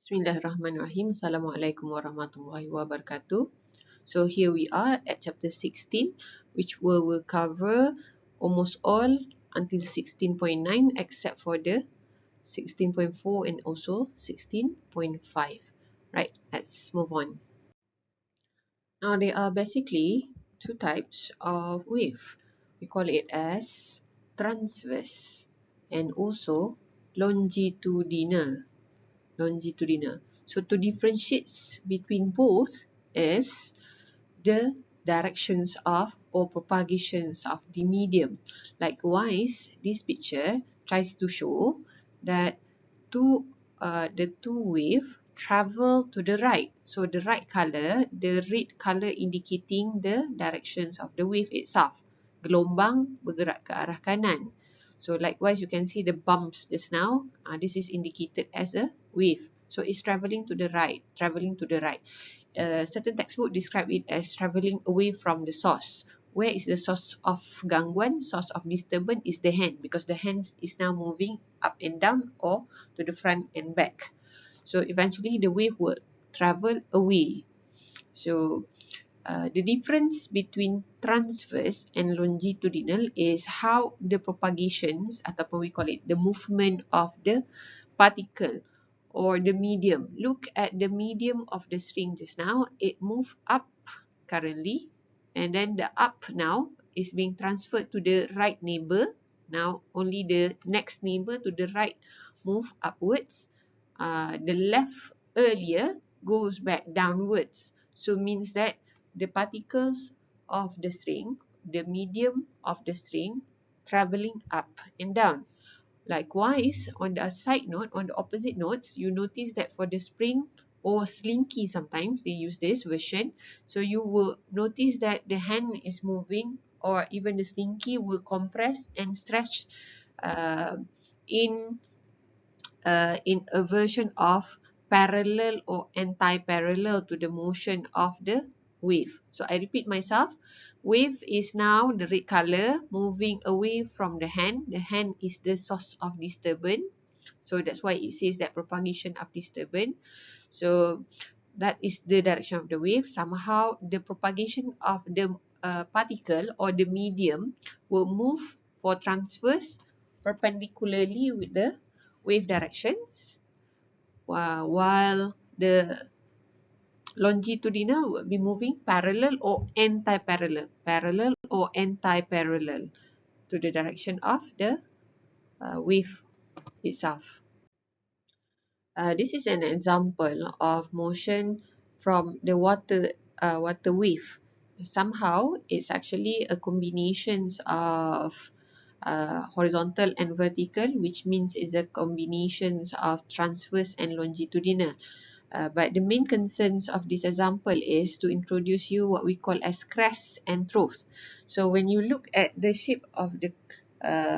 Bismillahirrahmanirrahim. Assalamualaikum warahmatullahi wabarakatuh. So here we are at chapter 16, which will cover almost all until 16.9 except for the 16.4 and also 16.5. Right, let's move on. Now there are basically two types of wave. We call it as transverse and also longitudinal. So to differentiate between both is the directions of or propagations of the medium. Likewise, this picture tries to show that the two wave travel to the right. So the right color, the red color indicating the directions of the wave itself. Gelombang bergerak ke arah kanan. So likewise, you can see the bumps just now. This is indicated as a wave. So it's traveling to the right, certain textbook describe it as traveling away from the source. Where is the source of gangguan? Source of disturbance is the hand, because the hands is now moving up and down or to the front and back. So eventually the wave will travel away. So the difference between transverse and longitudinal is how the propagations, ataupun we call it the movement of the particle or the medium. Look at the medium of the string just now. It moved up currently, and then the up now is being transferred to the right neighbor. Now only the next neighbor to the right move upwards. The left earlier goes back downwards. So means that the particles of the string, the medium of the string, traveling up and down. Likewise, on the side note, on the opposite notes, you notice that for the spring or slinky, sometimes they use this version. So you will notice that the hand is moving, or even the slinky will compress and stretch uh, in a version of parallel or anti-parallel to the motion of the wave. So I repeat myself, wave is now the red color moving away from the hand. The hand is the source of disturbance. So that's why it says that propagation of disturbance. So that is the direction of the wave. Somehow the propagation of the particle or the medium will move for transverse perpendicularly with the wave directions, while the longitudinal will be moving parallel or anti-parallel to the direction of the wave itself. This is an example of motion from the water wave. Somehow it's actually a combination of horizontal and vertical, which means it's a combination of transverse and longitudinal. But the main concerns of this example is to introduce you what we call as crest and trough. So when you look at the shape of the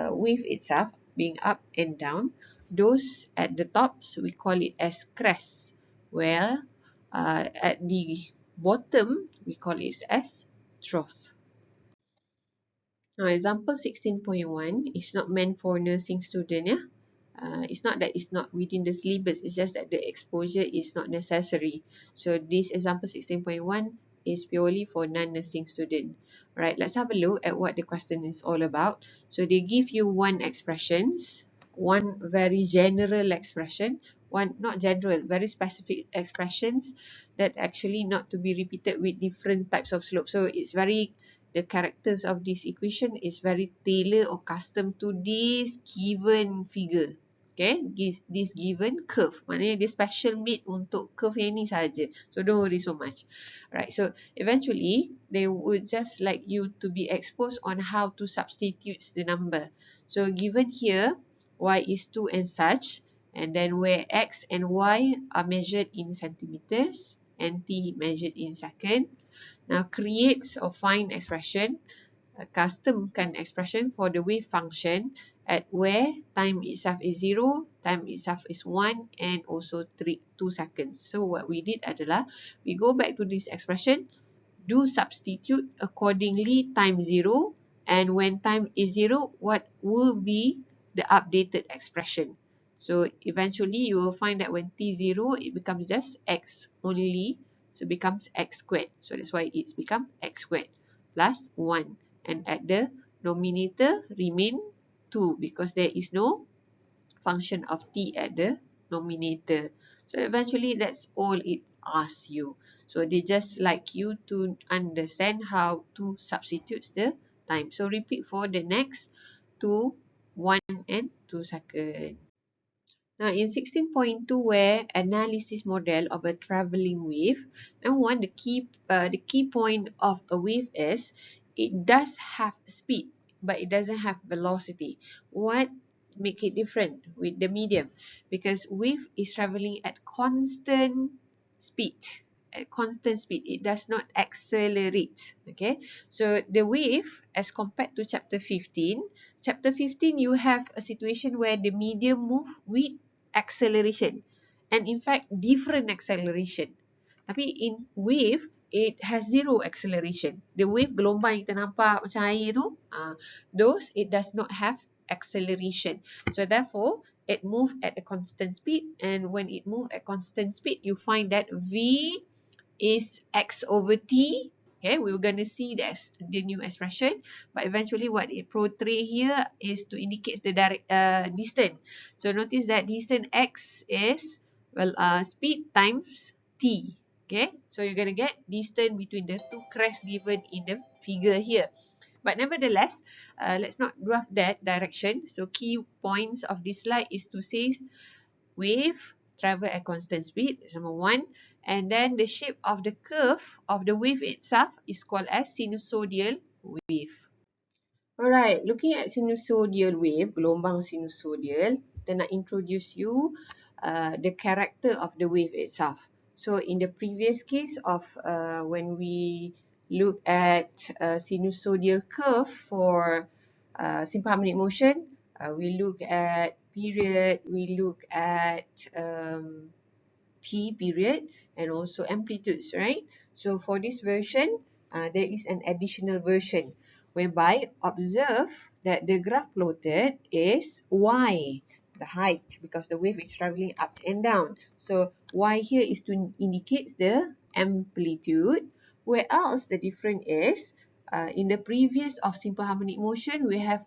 wave itself being up and down, those at the tops we call it as crest, where at the bottom we call it as trough. Now example 16.1 is not meant for nursing student, yeah. It's not that it's not within the syllabus, it's just that the exposure is not necessary. So this example 16.1 is purely for non-nursing student. Right, let's have a look at what the question is all about. So they give you one expressions, one very general expression, one not general, very specific expressions that actually not to be repeated with different types of slope. So it's very, the characters of this equation is very tailored or custom to this given figure. Okay, this given curve. Maknanya dia special made untuk curve yang ni saja. So don't worry so much. Right, so eventually they would just like you to be exposed on how to substitute the number. So given here, y is 2 and such, and then where x and y are measured in centimeters and t measured in second. Now create or find expression, customkan expression for the wave function at where time itself is 0, time itself is 1, and also 2 seconds. So what we did adalah, we go back to this expression, do substitute accordingly time 0, and when time is 0, what will be the updated expression. So eventually you will find that when t0, it becomes just x only. So it becomes x squared. So that's why it's become x squared plus 1. And at the denominator remain 2 because there is no function of t at the denominator. So eventually that's all it asks you. So they just like you to understand how to substitute the time. So repeat for the next 2, 1 and 2 seconds. Now in 16.2, where analysis model of a traveling wave, number one, the key point of a wave is it does have speed, but it doesn't have velocity. What make it different with the medium? Because wave is traveling at constant speed. At constant speed, it does not accelerate. Okay, so the wave, as compared to chapter 15, chapter 15 you have a situation where the medium move with acceleration, and in fact different acceleration. Tapi in wave, it has zero acceleration. The wave gelombang yang kita nampak macam air tu, those it does not have acceleration. So therefore it move at a constant speed, and when it move at constant speed, you find that v is x over t. Okay, we're going to see the new expression, but eventually what it portray here is to indicate the direct distance. So notice that distance x is, well, speed times t. Okay, so you're going to get distance between the two crests given in the figure here. But nevertheless, let's not graph that direction. So key points of this slide is to say wave travel at constant speed, that's number one. And then the shape of the curve of the wave itself is called as sinusoidal wave. Alright, looking at sinusoidal wave, gelombang sinusoidal, kita nak introduce you the character of the wave itself. So in the previous case of when we look at sinusoidal curve for simple harmonic motion, we look at period, we look at t period, and also amplitudes, right? So for this version, there is an additional version whereby observe that the graph plotted is y, the height, because the wave is traveling up and down. So y here is to indicate the amplitude, whereas the difference is in the previous of simple harmonic motion, we have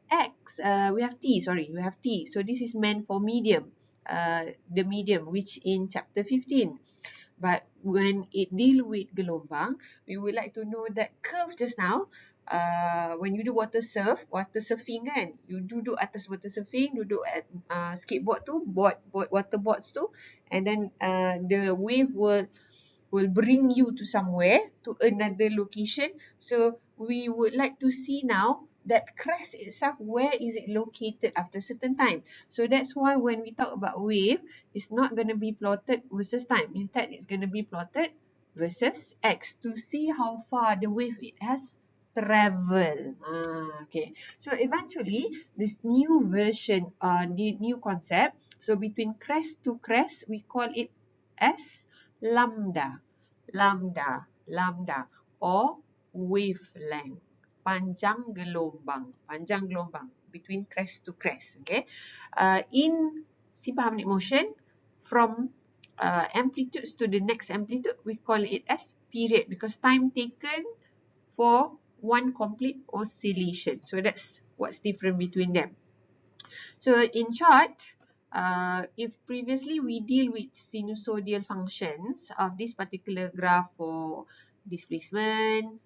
we have t. So this is meant for medium, the medium, which in chapter 15. But when it deal with gelombang, we would like to know that curve just now. When you do water surfing kan, you duduk atas water surfing, duduk at skateboard tu, water boards tu, and then the wave will bring you to somewhere, to another location. So we would like to see now that crest itself, where is it located after a certain time. So that's why when we talk about wave, it's not going to be plotted versus time. Instead, it's going to be plotted versus x to see how far the wave it has traveled. Okay. So eventually, this new version, the new concept, so between crest to crest, we call it as lambda, lambda, or wavelength, panjang gelombang between crest to crest. Okay, in simple harmonic motion, from amplitudes to the next amplitude, we call it as period, because time taken for one complete oscillation. So that's what's different between them. So in short, if previously we deal with sinusoidal functions of this particular graph for displacement,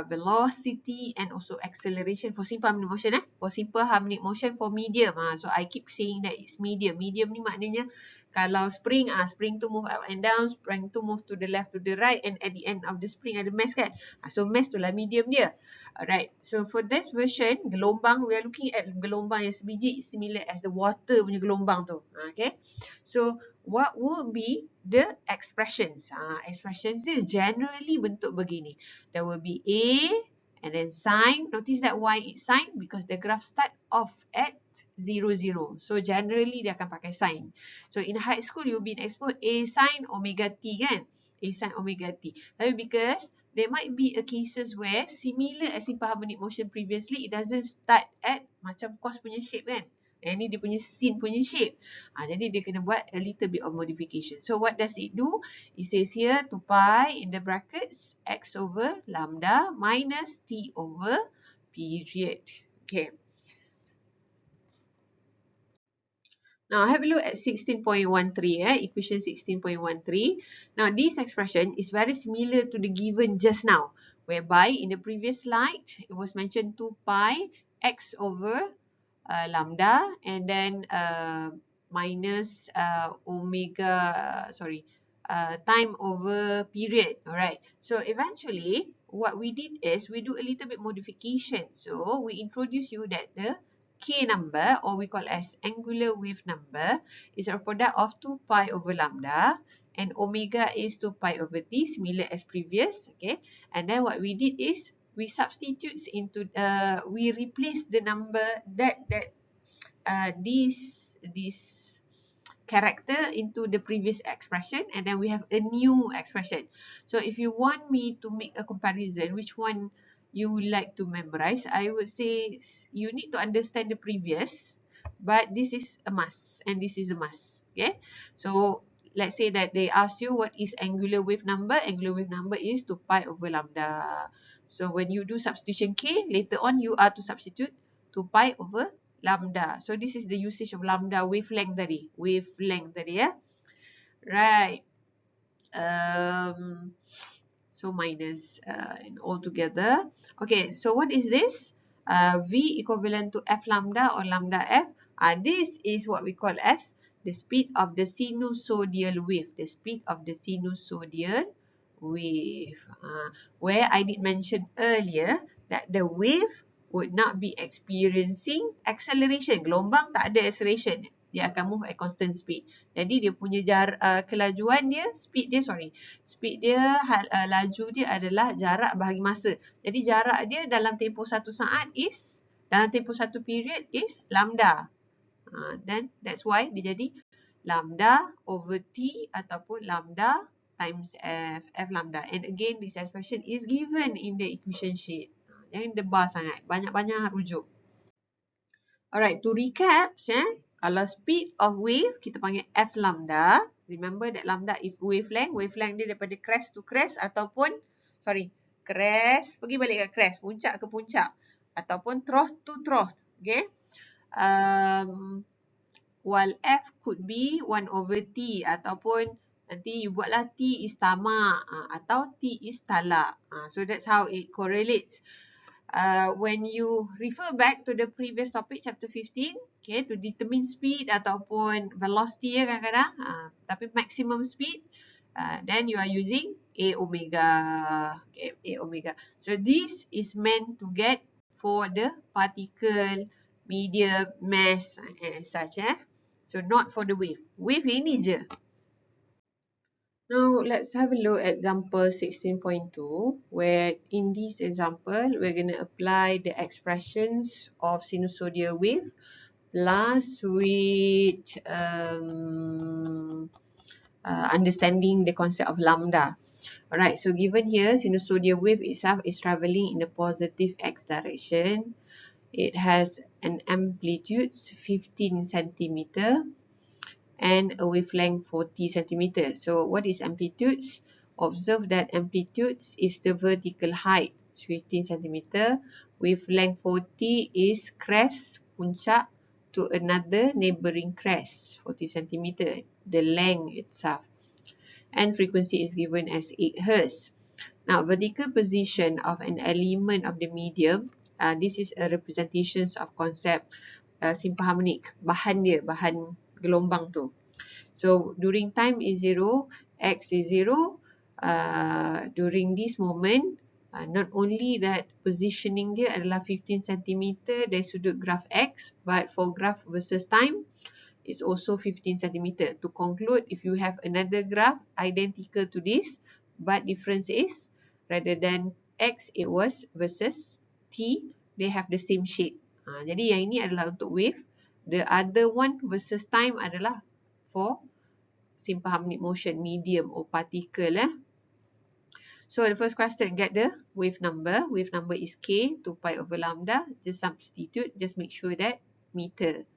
velocity, and also acceleration for simple harmonic motion, for simple harmonic motion for medium. So I keep saying that it's medium. Medium ni maknanya kalau spring, spring to move up and down, spring to move to the left, to the right, and at the end of the spring ada mass kan. So mass tu lah medium dia. Alright, so for this version, gelombang, we are looking at gelombang yang sebiji similar as the water punya gelombang tu. Okay, so what would be the expressions? Expressions dia generally bentuk begini. There will be A and then sign. Notice that Y is sign because the graph start off at 0, 0. So generally dia akan pakai sign. So in high school you've been exposed A sin omega t kan? A sin omega t. Tapi because there might be a cases where similar as simple harmonic motion previously, it doesn't start at macam cos punya shape kan? Ini dia punya scene punya shape. Jadi dia kena buat a little bit of modification. So what does it do? It says here 2 pi in the brackets x over lambda minus t over period. Okay. Now have a look at 16.13, equation 16.13. Now this expression is very similar to the given just now, whereby in the previous slide it was mentioned 2 pi x over lambda and then minus time over period. Alright, so eventually what we did is we do a little bit modification. So we introduce you that the K number, or we call as angular wave number, is a product of 2 pi over lambda, and omega is 2 pi over t, similar as previous. Okay, and then what we did is we substitute into we replace the number this character into the previous expression, and then we have a new expression. So if you want me to make a comparison, which one you would like to memorize, I would say you need to understand the previous, but this is a must and this is a must. Okay, so let's say that they ask you what is angular wave number. Angular wave number is 2 pi over lambda. So when you do substitution K, later on you are to substitute 2 pi over lambda. So this is the usage of lambda wavelength tadi. Ya. Right. So minus and all together. Okay, so what is this? V equivalent to F lambda or lambda F. This is what we call as the speed of the sinusoidal wave. The speed of the sinusoidal wave. Where I did mention earlier that the wave would not be experiencing acceleration. Gelombang tak ada acceleration. Dia akan move at constant speed. Jadi dia punya kelajuan dia, speed dia, laju dia adalah jarak bahagi masa. Jadi jarak dia dalam tempoh 1 saat dalam tempoh 1 period is lambda. Then that's why dia jadi lambda over t ataupun lambda times f lambda. And again, this expression is given in the equation sheet. Jangan debar sangat. Banyak-banyak rujuk. Alright, to recap, kalau speed of wave, kita panggil f lambda. Remember that lambda is wavelength. Wavelength dia daripada crest to crest ataupun, crest, pergi balik ke crest, puncak ke puncak. Ataupun trough to trough. Okay. While f could be 1 over t ataupun nanti you buatlah t is tamak atau t is talak. So that's how it correlates. When you refer back to the previous topic, chapter 15, okay, to determine speed ataupun velocity kadang-kadang, tapi maximum speed, then you are using A omega. Okay, A omega. So this is meant to get for the particle, medium, mass and such. So not for the wave. Wave ini je. Now, let's have a look at example 16.2, where in this example, we're going to apply the expressions of sinusoidal wave plus with understanding the concept of lambda. Alright, so given here, sinusoidal wave itself is traveling in the positive x direction. It has an amplitude 15 centimeter. And a wavelength 40 centimeter. So what is amplitudes? Observe that amplitudes is the vertical height, 15 centimeter. Wavelength 40 is crest, puncak to another neighboring crest, 40 centimeter, the length itself. And frequency is given as 8 Hz. Now, vertical position of an element of the medium, this is a representation of concept simple harmonic, bahan gelombang tu. So during time is 0, x is 0. During this moment, not only that positioning dia adalah 15 cm dari sudut graph x, but for graph versus time, it's also 15 cm. To conclude, if you have another graph identical to this, but difference is rather than x it was versus t, they have the same shape. Jadi yang ini adalah untuk wave. The other one versus time adalah for simple harmonic motion, medium or particle. So the first question, get the wave number. Wave number is k, 2 pi over lambda. Just substitute, just make sure that meter.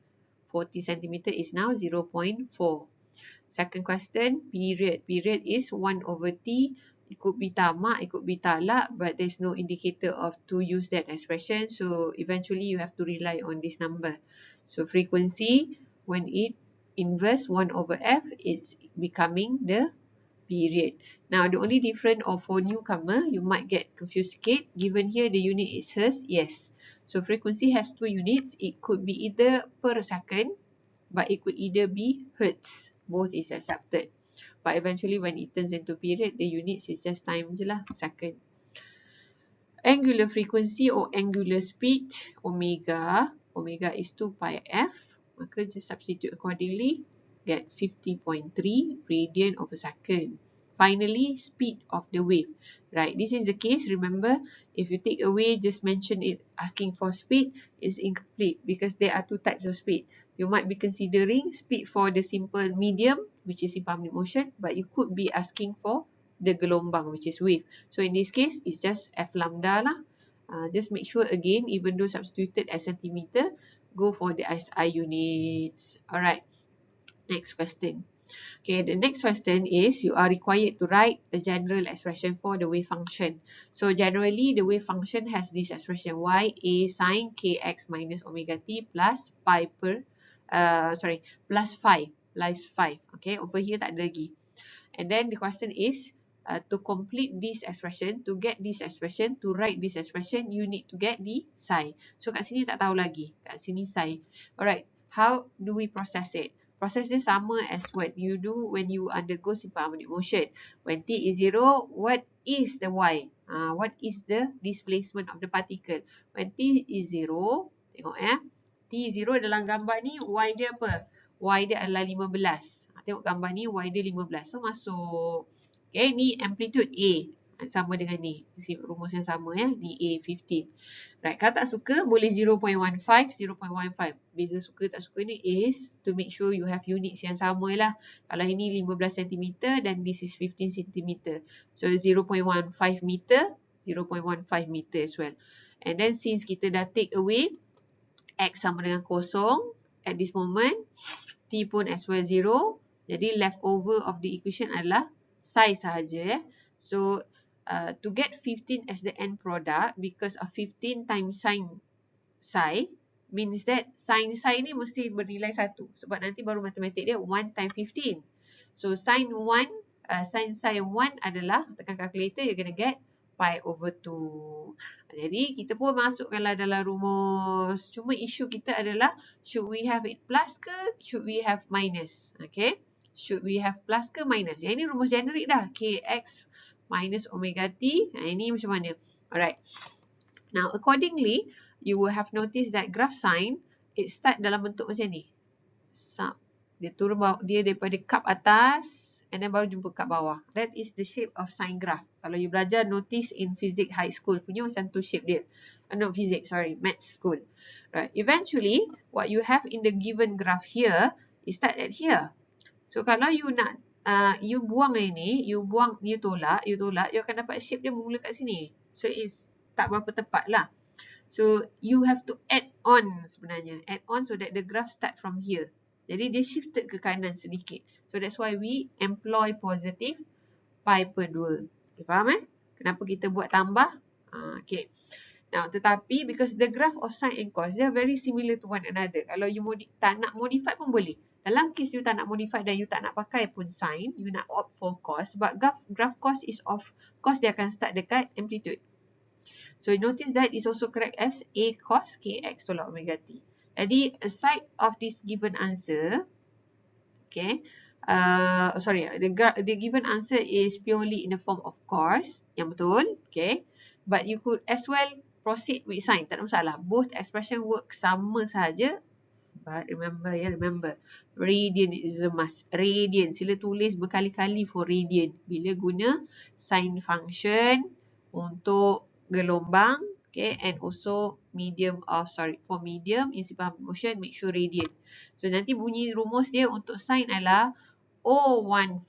40 centimeter is now 0.4. Second question, period. Period is 1 over T. It could be tamak, it could be talak, but there's no indicator of to use that expression. So eventually you have to rely on this number. So frequency, when it inverse 1 over F, it's becoming the period. Now the only difference of for newcomer, you might get confused sikit. Given here the unit is hertz, yes. So frequency has 2 units. It could be either per second, but it could either be hertz. Both is accepted. But eventually when it turns into period, the units is just time je lah, second. Angular frequency or angular speed, omega. Omega is 2 pi f. Maka just substitute accordingly. Get 50.3 radian over second. Finally, speed of the wave. Right, this is the case. Remember, if you take away, just mention it, asking for speed is incomplete because there are two types of speed. You might be considering speed for the simple medium, which is simple harmonic motion, but you could be asking for the gelombang, which is wave. So in this case, it's just F lambda lah. Just make sure again, even though substituted as centimeter, go for the SI units. Alright, next question. Okay, the next question is you are required to write a general expression for the wave function. So generally, the wave function has this expression y a sine kx minus omega t plus pi per, plus 5. Okay, over here tak ada lagi. And then the question is, to complete this expression, to get this expression, to write this expression, you need to get the psi. So kat sini tak tahu lagi. Kat sini psi. Alright, how do we process it? Process dia sama as what you do when you undergo simple harmonic motion. When t is 0, what is the y? What is the displacement of the particle? When t is 0, tengok t 0 dalam gambar ni, y dia apa? Y dia adalah 15. Tengok gambar ni, y dia 15. So masuk. Okay, ni amplitude A. Sama dengan ni. Rumus yang sama ya. Ni A, 15. Right, kalau tak suka, boleh 0.15, 0.15. Beza suka tak suka ni is to make sure you have units yang sama lah. Kalau ini 15 cm dan this is 15 cm. So 0.15 meter, 0.15 meter as well. And then since kita dah take away X sama dengan kosong at this moment, T pun as well 0. Jadi leftover of the equation adalah psi sahaja. So to get 15 as the end product, because of 15 times sin psi, means that sin psi ni mesti bernilai 1. Sebab nanti baru matematik dia 1 times 15. So sin psi 1 adalah, tekan calculator, you're gonna get pi over 2. Jadi kita pun masukkanlah dalam rumus. Cuma isu kita adalah, should we have it plus ke, should we have minus? Okay, should we have plus ke minus? Yang ini rumus generik dah. Kx minus omega t. Ini macam mana? Alright. Now accordingly, you will have noticed that graph sine, it start dalam bentuk macam ni. Dia turun bawah, dia daripada cup atas and then baru jumpa cup bawah. That is the shape of sine graph. Kalau you belajar notice in physics high school punya, macam tu shape dia. Not physics, sorry, maths school. Right. Eventually, what you have in the given graph here, it start at here. So kalau you nak you buang ini, you tolak, you akan dapat shape dia mula kat sini. So it's tak berapa tepat lah. So you have to add on sebenarnya. Add on so that the graph start from here. Jadi dia shifted ke kanan sedikit. So that's why we employ positive pi per 2. Okay, faham Kenapa kita buat tambah? Okay. Now, tetapi because the graph of sine and cos, they are very similar to one another. Kalau you tak nak modify pun boleh. Dalam case you tak nak modify dan you tak nak pakai pun sine, you nak opt for cos. But graph cos is off. Cos dia akan start dekat amplitude. So notice that is also correct as A cos kx tolak omega t. Jadi aside of this given answer, okay, the given answer is purely in the form of cos, yang betul, okay. But you could as well proceed with sine, tak ada masalah. Both expression work sama sahaja. But remember, radian is a must. Radian, sila tulis berkali-kali for radian. Bila guna sine function untuk gelombang, okay, and also for medium in simple harmonic motion, make sure radian. So nanti bunyi rumus dia untuk sine adalah O0.15,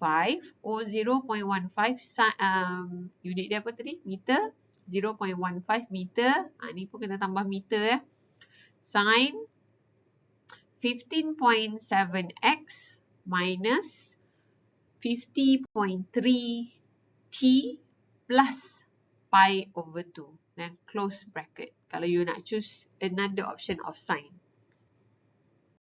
unit dia apa tadi? Meter, 0.15 meter. Ni pun kena tambah meter Sine 15.7x minus 50.3 t plus pi over 2. Then close bracket. Kalau you nak choose another option of sign.